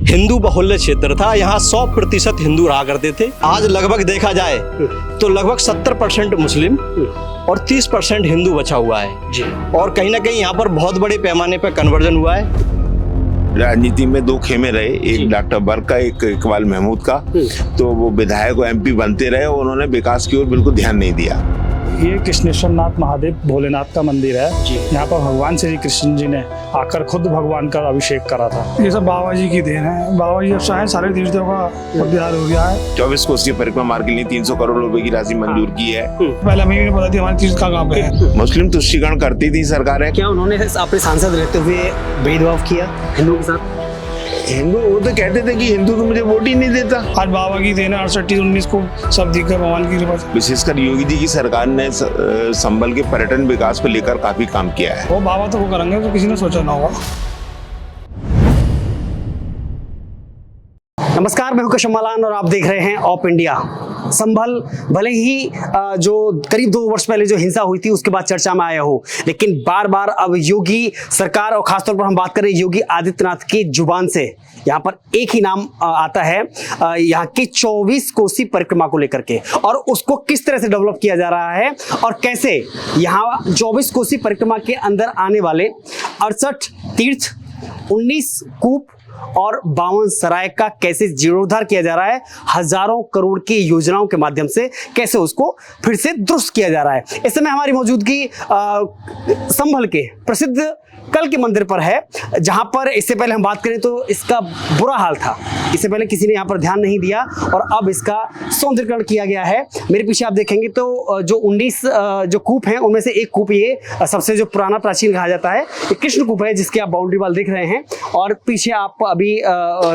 हिंदू बहुल्य क्षेत्र था। यहाँ 100% हिंदू रहा करते थे। आज लगभग देखा जाए तो लगभग 70% मुस्लिम और 30% हिंदू बचा हुआ है जी। और कहीं ना कहीं यहाँ पर बहुत बड़े पैमाने पर कन्वर्जन हुआ है। राजनीति में दो खेमे रहे, एक डॉक्टर बर्क का, एक इकबाल महमूद का। तो वो विधायक और एमपी बनते रहे और उन्होंने विकास की ओर बिल्कुल ध्यान नहीं दिया। ये कृष्णेश्वर नाथ महादेव भोलेनाथ का मंदिर है। यहाँ पर भगवान श्री कृष्ण जी ने आकर खुद भगवान का अभिषेक करा था। ये सब बाबा जी की देन है। बाबा जी अब चाहे सारे तीर्थों का उद्धार हो गया है। 24 कोसीय परिक्रमा मार्ग के लिए 300 करोड़ रुपए की राशि मंजूर की है। पहले हमें नहीं पता थी हमारे तीर्थ का काम है। मुस्लिम तुष्टीकरण करती थी सरकारें। क्या उन्होंने अपने सांसद रहते हुए भेदभाव किया हिंदुओं के साथ? हिंदू वो तो कहते थे कि हिंदू तो मुझे वोट ही नहीं देता। आज बाबा की देन 68-19 को सब दिख गया भगवान की कृपा से। विशेषकर योगी जी की सरकार ने संभल के पर्यटन विकास को लेकर काफी काम किया है। वो बाबा तो वो करेंगे तो किसी ने सोचा ना होगा। नमस्कार, मैं हूं कशम मलान और आप देख रहे हैं ऑप इंडिया। संभल भले ही जो करीब 2 वर्ष पहले जो हिंसा हुई थी उसके बाद चर्चा में आया हो, लेकिन बार बार अब योगी सरकार और खासतौर पर हम बात करें योगी आदित्यनाथ की जुबान से यहाँ पर एक ही नाम आता है, यहाँ की 24 कोसी परिक्रमा को लेकर के, और उसको किस तरह से डेवलप किया जा रहा है और कैसे यहाँ 24 कोसी परिक्रमा के अंदर आने वाले 68 तीर्थ, 19 कूप और 52 सराय का कैसे जीर्णोद्धार किया जा रहा है। हजारों करोड़ की योजनाओं के माध्यम से कैसे उसको फिर से दुरुस्त किया जा रहा है। इस समय हमारी मौजूदगी संभल के प्रसिद्ध कल के मंदिर पर है, जहां पर इससे पहले हम बात करें तो इसका बुरा हाल था। इससे पहले किसी ने यहाँ पर ध्यान नहीं दिया और अब इसका सौंदर्यीकरण किया गया है। मेरे पीछे आप देखेंगे तो जो 19 जो कूप हैं उनमें से एक कूप ये सबसे जो पुराना प्राचीन कहा जाता है, ये कृष्ण कूप है जिसके आप बाउंड्री वाल देख रहे हैं। और पीछे आप अभी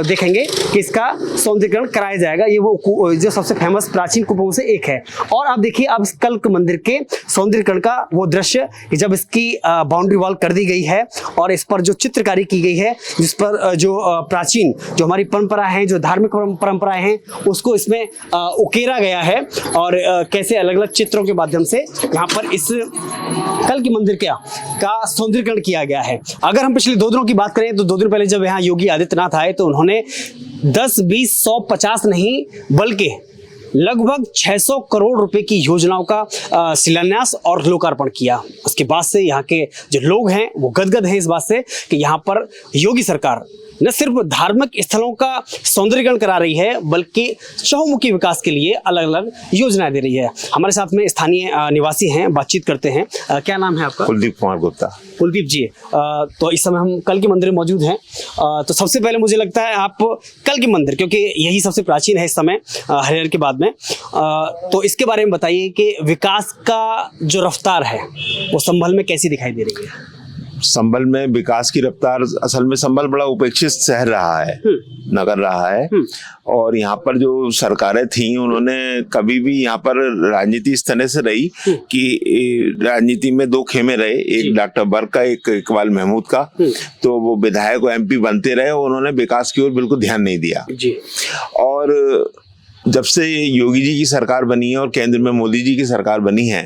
देखेंगे कि इसका सौंदर्यीकरण कराया जाएगा। ये वो जो सबसे फेमस प्राचीन कूपों से एक है। और आप देखिए अब इस कल के मंदिर के सौंदर्यीकरण का वो दृश्य कि जब इसकी बाउंड्री वॉल कर दी गई है और इस पर जो चित्रकारी की गई है, जिस पर जो प्राचीन जो हमारी परंपरा है, जो धार्मिक परंपराएं हैं, उसको इसमें उकेरा गया है और कैसे अलग अलग चित्रों के माध्यम से यहाँ पर इस कल के मंदिर का सौंदर्यीकरण किया गया है। अगर हम पिछले 2 दिनों की बात करें तो 2 दिन पहले जब यहाँ योगी आदित्यनाथ आए तो उन्होंने 10, 20, 100, 50 नहीं बल्कि लगभग 600 करोड़ रुपए की योजनाओं का शिलान्यास और लोकार्पण किया। उसके बाद से यहाँ के जो लोग हैं वो गदगद हैं इस बात से कि यहाँ पर योगी सरकार न सिर्फ धार्मिक स्थलों का सौंदर्यीकरण करा रही है बल्कि चहुमुखी विकास के लिए अलग अलग योजनाएं दे रही है। हमारे साथ में स्थानीय निवासी हैं, बातचीत करते हैं। क्या नाम है आपका? कुलदीप कुमार गुप्ता। कुलदीप जी, तो इस समय हम कल के मंदिर में मौजूद हैं। तो सबसे पहले मुझे लगता है आप कल के मंदिर, क्योंकि यही सबसे प्राचीन है इस समय हरिहर के बाद में, तो इसके बारे में बताइए कि विकास का जो रफ्तार है वो संभल में कैसी दिखाई दे रही है? संभल में विकास की रफ्तार, असल में संभल बड़ा उपेक्षित शहर रहा है, नगर रहा है। और यहाँ पर जो सरकारें थी उन्होंने कभी भी यहाँ पर राजनीति इस तरह से रही कि राजनीति में 2 खेमे रहे, एक डॉक्टर बर्क का, एक इकबाल महमूद का। तो वो विधायक और एमपी बनते रहे और उन्होंने विकास की ओर बिल्कुल ध्यान नहीं दिया जी। और जब से योगी जी की सरकार बनी है और केंद्र में मोदी जी की सरकार बनी है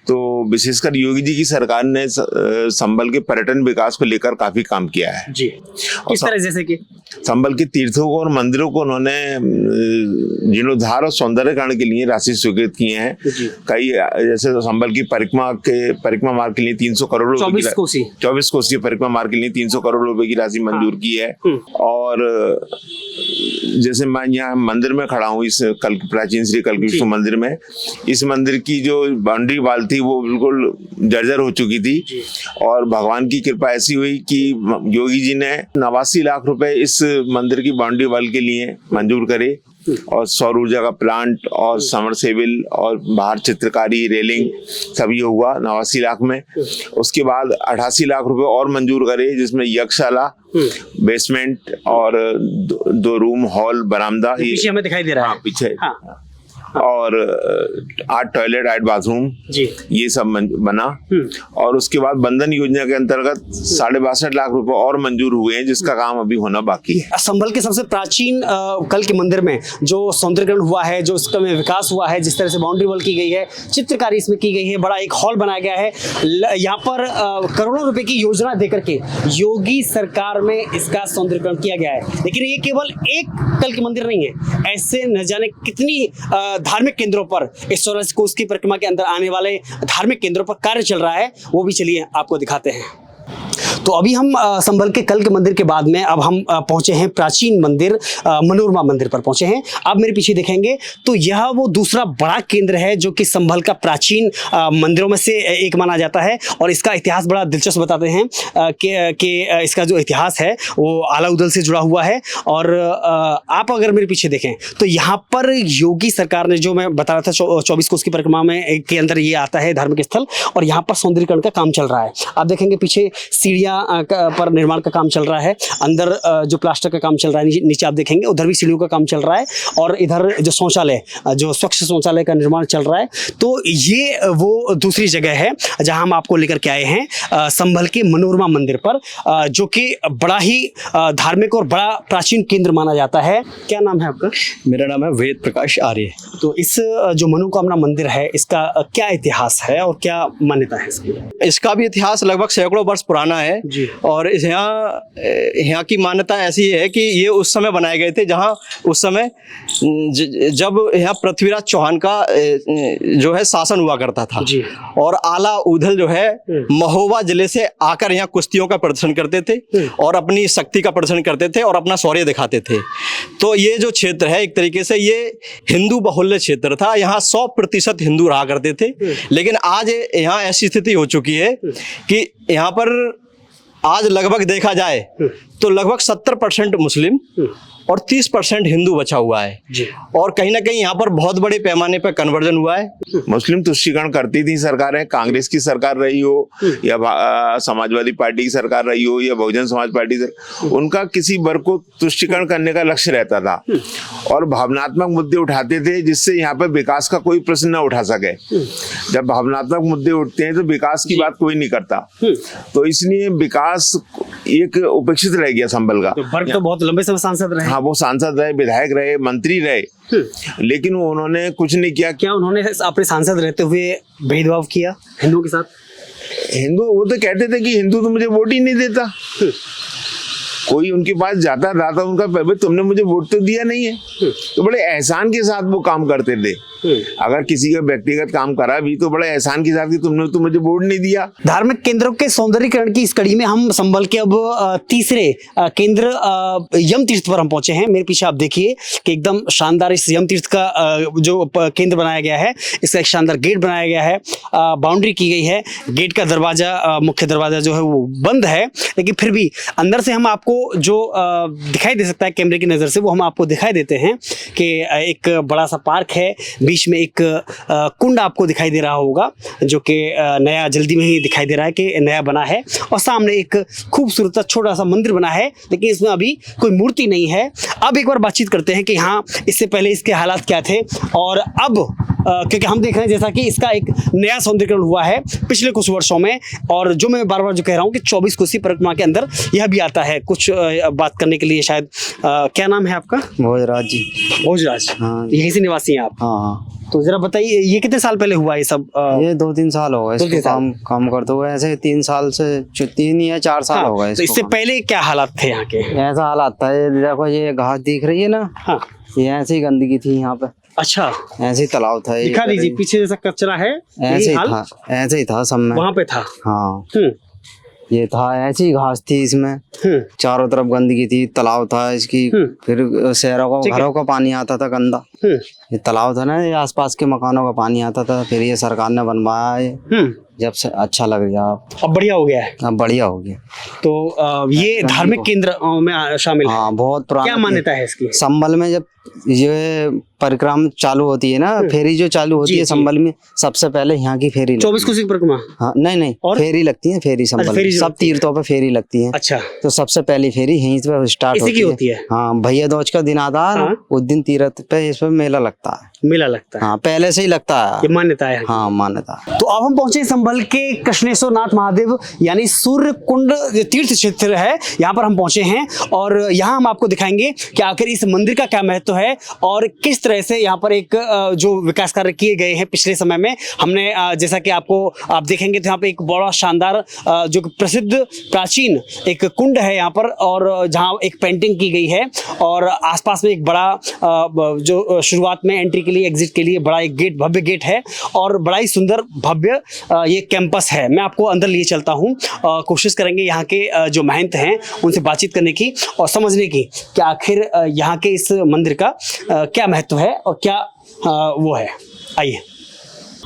तो विशेषकर योगी जी की सरकार ने संभल के पर्यटन विकास को लेकर काफी काम किया है जी। किस तरह? जैसे कि संभल के तीर्थों को और मंदिरों को उन्होंने जीर्णोद्धार और सौंदर्यीकरण के लिए राशि स्वीकृत किए हैं। कई जैसे संभल की परिक्रमा मार्ग के लिए 300 करोड़ रुपए की, 24 कोसी परिक्रमा मार्ग के लिए 300 करोड़ रुपए की राशि मंजूर की है। और जैसे मैं यहाँ मंदिर में खड़ा हूँ, इस प्राचीन श्री कल कृष्ण मंदिर में, इस मंदिर की जो बाउंड्री वाल थी वो बिल्कुल जर्जर हो चुकी थी। और भगवान की कृपा ऐसी हुई कि योगी जी ने 89 लाख रुपए इस मंदिर की बाउंड्री वाल के लिए मंजूर करे और सौर ऊर्जा का प्लांट और समरसेबिल और बाहर चित्रकारी, रेलिंग सब ये हुआ 89 लाख में। उसके बाद 88 लाख रुपए और मंजूर करे जिसमें यज्ञशाला, बेसमेंट और 2 रूम, हॉल, बरामदा, पीछे हमें दिखाई दे रहा है। पीछे और 8 टॉयलेट 8 बाथरूम जी। ये सब बना। और उसके बाद बंधन योजना के अंतर्गत 62.5 लाख रुपए और मंजूर हुए हैं, जिसका काम अभी होना बाकी है। संभल के सबसे प्राचीन कल के मंदिर में जो सौंदर्यीकरण हुआ है, जो इसका में विकास हुआ है, जिस तरह से बाउंड्री वॉल की गई है, चित्रकारी इसमें की गई है, बड़ा एक हॉल बनाया गया है। यहाँ पर करोड़ों रुपए की योजना देकर के योगी सरकार में इसका सौंदर्यीकरण किया गया है। लेकिन ये केवल एक कल के मंदिर नहीं है, ऐसे न जाने कितनी धार्मिक केंद्रों पर इस 14 कोस की परिक्रमा के अंदर आने वाले धार्मिक केंद्रों पर कार्य चल रहा है। वो भी चलिए आपको दिखाते हैं। तो अभी हम संभल के कल के मंदिर के बाद में अब हम पहुंचे हैं प्राचीन मंदिर मनोरमा मंदिर पर पहुंचे हैं। आप मेरे पीछे देखेंगे तो यह वो दूसरा बड़ा केंद्र है जो कि संभल का प्राचीन मंदिरों में से एक माना जाता है। और इसका इतिहास बड़ा दिलचस्प बताते हैं कि इसका जो इतिहास है वो आला उदल से जुड़ा हुआ है। और आप अगर मेरे पीछे देखें तो यहाँ पर योगी सरकार ने, जो मैं बता रहा था 24 कोस की परिक्रमा में के अंदर ये आता है धार्मिक स्थल, और यहाँ पर सौंदर्यीकरण का काम चल रहा है। आप देखेंगे पीछे सीढ़ियाँ पर निर्माण का काम चल रहा है, अंदर जो प्लास्टर का काम चल रहा है, नीचे आप देखेंगे उधर भी सीढ़ियों का काम चल रहा है, और इधर जो शौचालय, जो स्वच्छ शौचालय का निर्माण चल रहा है। तो ये वो दूसरी जगह है जहां हम आपको लेकर के आए हैं संभल के मनोरमा मंदिर पर, जो कि बड़ा ही धार्मिक और बड़ा प्राचीन केंद्र माना जाता है। क्या नाम है आपका? मेरा नाम है वेद प्रकाश आर्य। तो इस जो मनोकामना मंदिर है इसका क्या इतिहास है और क्या मान्यता है इसकी? इसका भी इतिहास लगभग सैकड़ों वर्ष पुराना है जी। और यहाँ की मान्यता ऐसी है कि ये उस समय बनाए गए थे जहाँ उस समय जब यहाँ पृथ्वीराज चौहान का जो है शासन हुआ करता था जी। और आला उदल जो है महोबा जिले से आकर यहाँ कुश्तियों का प्रदर्शन करते थे और अपनी शक्ति का प्रदर्शन करते थे और अपना शौर्य दिखाते थे। तो ये जो क्षेत्र है एक तरीके से ये हिंदू बहुल्य क्षेत्र था, यहाँ 100% हिंदू रहा करते थे। लेकिन आज यहाँ ऐसी स्थिति हो चुकी है कि यहाँ पर आज लगभग देखा जाए तो लगभग 70% मुस्लिम और 30% हिंदू बचा हुआ है जी। और कहीं ना कहीं यहाँ पर बहुत बड़े पैमाने पर कन्वर्जन हुआ है। मुस्लिम तुष्टीकरण करती थी सरकारें, कांग्रेस की सरकार रही हो या समाजवादी पार्टी की सरकार रही हो या बहुजन समाज पार्टी, उनका किसी वर्ग को तुष्टीकरण करने का लक्ष्य रहता था और भावनात्मक मुद्दे उठाते थे जिससे यहाँ पर विकास का कोई प्रश्न न उठा सके। जब भावनात्मक मुद्दे उठते हैं तो विकास की बात कोई नहीं करता, तो इसलिए विकास एक उपेक्षित रह गया संभल का। वर्ग तो बहुत लंबे समय सांसद रहे। हाँ, वो सांसद रहे, विधायक रहे, मंत्री रहे, लेकिन उन्होंने कुछ नहीं किया। क्या उन्होंने अपने सांसद रहते हुए भेदभाव किया हिंदुओं के साथ? हिंदू, वो तो कहते थे कि हिंदू तो मुझे वोट ही नहीं देता। कोई उनके पास जाता था तो उनका तुमने मुझे वोट तो दिया नहीं है, तो बड़े एहसान के साथ वो काम करते थे। अगर किसी का व्यक्तिगत काम करा भी तो बड़े एहसान के साथ कि तुमने तो मुझे वोट नहीं दिया। धार्मिक केंद्रों के सौंदर्यीकरण की इस कड़ी में हम संभल के अब तीसरे केंद्र यम तीर्थ पर हम पहुंचे हैं। मेरे पीछे आप देखिए कि एकदम शानदार इस यम तीर्थ का जो केंद्र बनाया गया है, इसका एक शानदार गेट बनाया गया है, बाउंड्री की गई है। गेट का दरवाजा, मुख्य दरवाजा जो है वो बंद है, लेकिन फिर भी अंदर से हम आपको जो दिखाई दे सकता है कैमरे की नजर से, वो हम आपको दिखाई देते हैं कि एक बड़ा सा पार्क है, बीच में एक कुंड आपको दिखाई दे रहा होगा जो कि नया जल्दी में ही दिखाई दे रहा है कि नया बना है, और सामने एक खूबसूरत छोटा सा मंदिर बना है, लेकिन इसमें अभी कोई मूर्ति नहीं है। अब एक बार बातचीत करते हैं कि यहाँ इससे पहले इसके हालात क्या थे और अब क्योंकि हम देख रहे हैं जैसा कि इसका एक नया सौंदर्यीकरण हुआ है पिछले कुछ वर्षों में, और जो मैं बार बार जो कह रहा हूँ कि 24 कोसी परिक्रमा के अंदर यह भी आता है कुछ बात करने के लिए शायद। क्या नाम है आपका? भोजराज जी। भोजराज, हाँ। यहीं से निवासी हैं आप? हाँ। तो जरा बताइए ये कितने साल पहले हुआ ये सब? ये 2-3 साल हो गए इसको काम करते हुए, ऐसे 3 साल से 3 या 4 साल हो गए। तो इससे पहले क्या हालात थे यहाँ के? ऐसा हालात था, ये देखो ये घास दिख रही है ना, हाँ। ये ऐसे ही गंदगी थी यहाँ पे। अच्छा, ऐसे ही तालाब था, दिखा दीजिए पीछे जैसा कचरा है, ऐसे ही था सब में। वहाँ पे था, हाँ। ये था, ऐसी घास थी इसमें, चारों तरफ गंदगी थी, तालाब था इसकी, फिर शहरों का घरों का पानी आता था गंदा। ये तालाब था ना, ये आसपास के मकानों का पानी आता था, फिर ये सरकार ने बनवाया है, जब से अच्छा लग गया। अब बढ़िया हो गया है। अब बढ़िया हो गया। तो ये धार्मिक केंद्र में शामिल है। हाँ, बहुत पुराना। क्या मान्यता है इसकी? संभल में जब ये परिक्रमा चालू होती है ना, फेरी जो चालू होती है संभल में, सबसे पहले यहाँ की फेरी 24 कोसी परिक्रमा? हाँ, नहीं फेरी लगती है, फेरी संभल में सब तीर्थों पे फेरी लगती है। अच्छा, तो सबसे पहली फेरी यहीं पे स्टार्ट होती है। है। हाँ, भैया दूज का दिन आता है, उस दिन तीर्थ पे इस पे मेला लगता है। मेला लगता है, हाँ पहले से ही लगता है। ये मान्यता है। हाँ मान्यता। तो अब हम पहुंचे संभल के कृष्णेश्वर नाथ महादेव यानी सूर्य कुंड तीर्थ क्षेत्र है, यहाँ पर हम पहुंचे हैं और यहाँ हम आपको दिखाएंगे कि आखिर इस मंदिर का क्या महत्व है और किस तरह से यहाँ पर एक जो विकास कार्य किए गए हैं पिछले समय में। हमने जैसा कि आप देखेंगे तो यहाँ पे एक बड़ा शानदार जो प्रसिद्ध प्राचीन एक कुंड है यहाँ पर, और जहाँ एक पेंटिंग की गई है और आसपास में एक बड़ा जो शुरुआत में एंट्री के लिए, एग्जिट के लिए बड़ा एक गेट, भव्य गेट है और बड़ा ही सुंदर भव्य ये कैंपस है। मैं आपको अंदर लिए चलता हूँ, कोशिश करेंगे यहाँ के जो महंत हैं उनसे बातचीत करने की और समझने की कि आखिर यहाँ के इस मंदिर का क्या महत्व है और क्या वो है। आइए,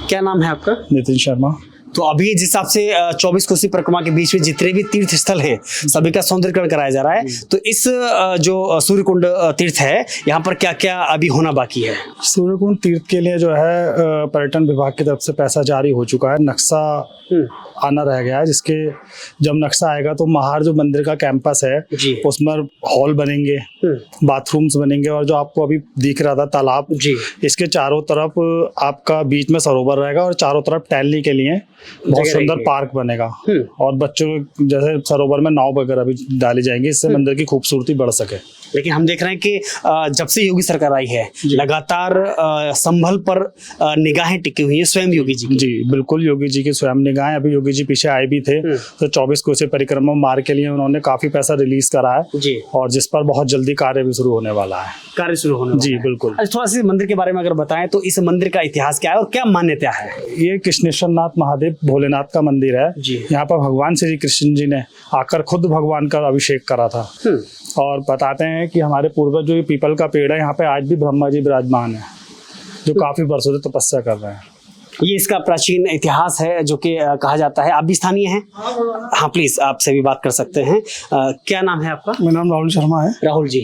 क्या नाम है आपका? नितिन शर्मा। तो अभी जिस हिसाब से 24 कोसी परिक्रमा के बीच में जितने भी तीर्थ स्थल हैं सभी का सौंदर्यीकरण कराया जा रहा है, तो इस जो सूर्यकुंड तीर्थ है यहाँ पर क्या क्या अभी होना बाकी है? सूर्यकुंड तीर्थ के लिए जो है पर्यटन विभाग की तरफ से पैसा जारी हो चुका है, नक्शा आना रह गया है, जिसके जब नक्शा आएगा तो महार जो मंदिर का कैंपस है उसमें हॉल बनेंगे, बाथरूम्स बनेंगे और जो आपको अभी दिख रहा था तालाब जी, इसके चारों तरफ आपका बीच में सरोवर रहेगा और चारों तरफ टहलने के लिए बहुत सुंदर पार्क बनेगा और बच्चों को जैसे सरोवर में नाव वगैरह भी डाली जाएंगी, इससे मंदिर की खूबसूरती बढ़ सके। लेकिन हम देख रहे हैं कि जब से योगी सरकार आई है लगातार संभल पर निगाहें टिकी हुई है स्वयं योगी जी की। जी बिल्कुल, योगी जी की स्वयं निगाहें। अभी योगी जी पीछे आए भी थे तो 24 कोसी परिक्रमा मार्ग के लिए उन्होंने काफी पैसा रिलीज करा है जी, और जिस पर बहुत जल्दी कार्य भी शुरू होने वाला है। कार्य शुरू होने जी बिल्कुल। थोड़ा सा मंदिर के बारे में अगर बताएं तो इस मंदिर का इतिहास क्या है और क्या मान्यता है? ये कृष्णेश्वर नाथ महादेव भोलेनाथ का मंदिर है जी। यहाँ पर भगवान श्री कृष्ण जी ने आकर खुद भगवान का अभिषेक करा था और बताते हैं कि हमारे पूर्वज जो ये पीपल का पेड़ है यहाँ पे आज भी ब्रह्मा जी विराजमान है जो काफी वर्षों से तपस्या कर रहे हैं। ये इसका प्राचीन इतिहास है जो कि कहा जाता है। आप भी स्थानीय हैं? हाँ प्लीज आपसे भी बात कर सकते हैं। क्या नाम है आपका? मेरा नाम राहुल शर्मा है। राहुल जी,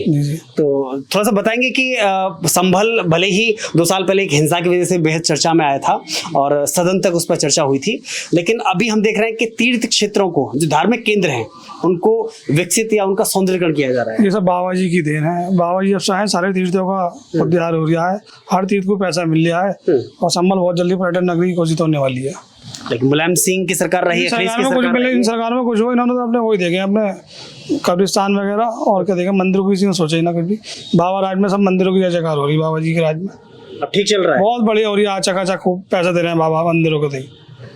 तो थोड़ा सा बताएंगे कि संभल भले ही 2 साल पहले एक हिंसा की वजह से बेहद चर्चा में आया था और सदन तक उस पर चर्चा हुई थी, लेकिन अभी हम देख रहे हैं कि तीर्थ क्षेत्रों को जो धार्मिक केंद्र हैं उनको विकसित या उनका सौंदर्यीकरण किया जा रहा है। ये सब बाबा जी की देन है। बाबा जी अब चाहे सारे तीर्थों का उद्धार हो रहा है, हर तीर्थ को पैसा मिल रहा है और संभल बहुत जल्दी पर्यटन नगरी घोषित होने वाली है। लेकिन मुलायम सिंह की सरकार रही है, इन सरकार में कुछ हो, इन्होंने तो अपने वही देखे अपने कब्रिस्तान वगैरह और क्या देखे, मंदिरों को किसी ने सोचा ही ना कभी। बाबा राज में सब मंदिरों की जय जयकार हो रही बाबा जी के राज में, अब ठीक चल रहा है, बहुत बढ़िया हो रही है। चकाचक खूब पैसा दे रहे हैं बाबा मंदिरों को।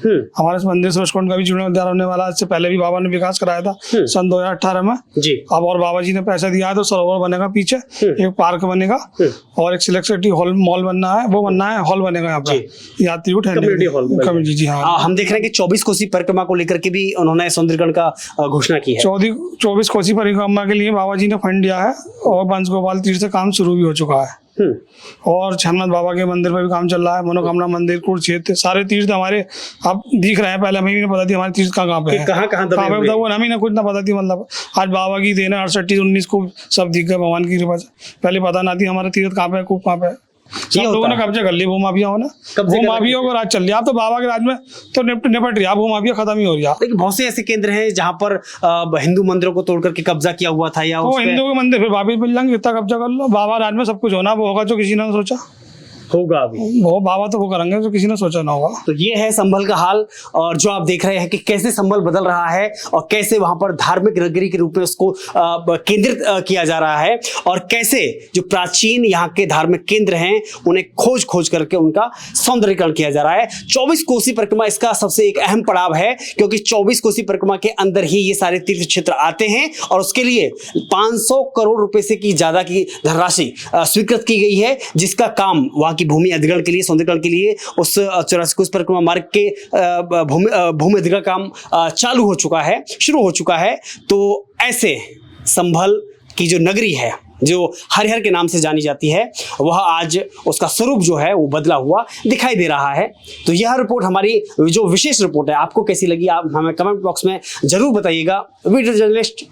हमारे इस मंदिर से का भी जीर्णोद्धार होने वाला है। इससे पहले भी बाबा ने विकास कराया था सन 2018 में जी। अब और बाबा जी ने पैसा दिया है तो सरोवर बनेगा, पीछे एक पार्क बनेगा और एक सिलेक्ट सिटी हॉल मॉल बनना है, वो बनना है, हॉल बनेगा यहाँ पर यात्री कम्युनिटी। जी हाँ, हम देख रहे हैं कि 24 कोसी परिक्रमा को लेकर के भी उन्होंने सौंदर्यीकरण का घोषणा की है। 24 कोसी परिक्रमा के लिए बाबा जी ने फंड दिया है और वंश गोपाल तीर्थ से काम शुरू भी हो चुका है और छन्नत बाबा के मंदिर पर भी काम चल रहा है। मनोकामना मंदिर, कुरुक्षेत्र, सारे तीर्थ हमारे अब दिख रहे हैं। पहले हमें भी नहीं पता थी हमारे तीर्थ कहाँ पे है, कहाँ पे वो हमें ना कुछ ना पता थी। मतलब आज बाबा की देन है, 68-19 को सब दिख गए भगवान की कृपा से। पहले पता ना थी हमारे तीर्थ कहाँ पे, कहाँ पे। सब लोगों ने कब्जा कर लिया, भूमाफिया हो ना, भूमाफिया को राज चल रहा। अब तो बाबा के राज में तो निपट रहा, भूमाफिया खत्म ही हो रहा। लेकिन बहुत से ऐसे केंद्र हैं जहाँ पर हिंदू मंदिरों को तोड़ करके कब्जा किया हुआ था, या वो हिंदू के मंदिर फिर वापिस मिल जाएंगे, इतना कब्जा कर लो। बाबा राज में सब कुछ होना वो होगा जो किसी ने सोचा होगा, अभी वो बाबा तो वो करेंगे जो किसी ने सोचा ना होगा। तो ये है संभल का हाल, और जो आप देख रहे हैं कि कैसे संभल बदल रहा है और कैसे वहां पर धार्मिक नगरी के रूप में उसको केंद्रित किया जा रहा है और कैसे जो प्राचीन यहाँ के धार्मिक केंद्र हैं उन्हें खोज खोज करके उनका सौंदर्यीकरण किया जा रहा है। 24 कोसी परिक्रमा इसका सबसे एक अहम पड़ाव है, क्योंकि 24 कोसी परिक्रमा के अंदर ही ये सारे तीर्थ क्षेत्र आते हैं और उसके लिए 500 करोड़ रुपए से की ज्यादा की धनराशि स्वीकृत की गई है, जिसका काम वहां भूमि अधिग्रहण के लिए, सौंदर्यीकरण के लिए उस 84 कोसी परिक्रमा मार्ग के भूमि अधिग्रहण काम चालू हो चुका है, शुरू हो चुका है। तो ऐसे संभल की जो नगरी है जो हरिहर के नाम से जानी जाती है, वह आज उसका स्वरूप जो है वो बदला हुआ दिखाई दे रहा है। तो यह रिपोर्ट हमारी जो विशेष रिपोर्ट है आपको कैसी लगी आप हमें कमेंट बॉक्स में जरूर बताइएगा। वीडियो जर्नलिस्ट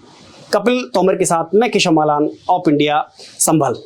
कपिल तोमर के साथ मैं Keshav Malan, of India, Sambhal.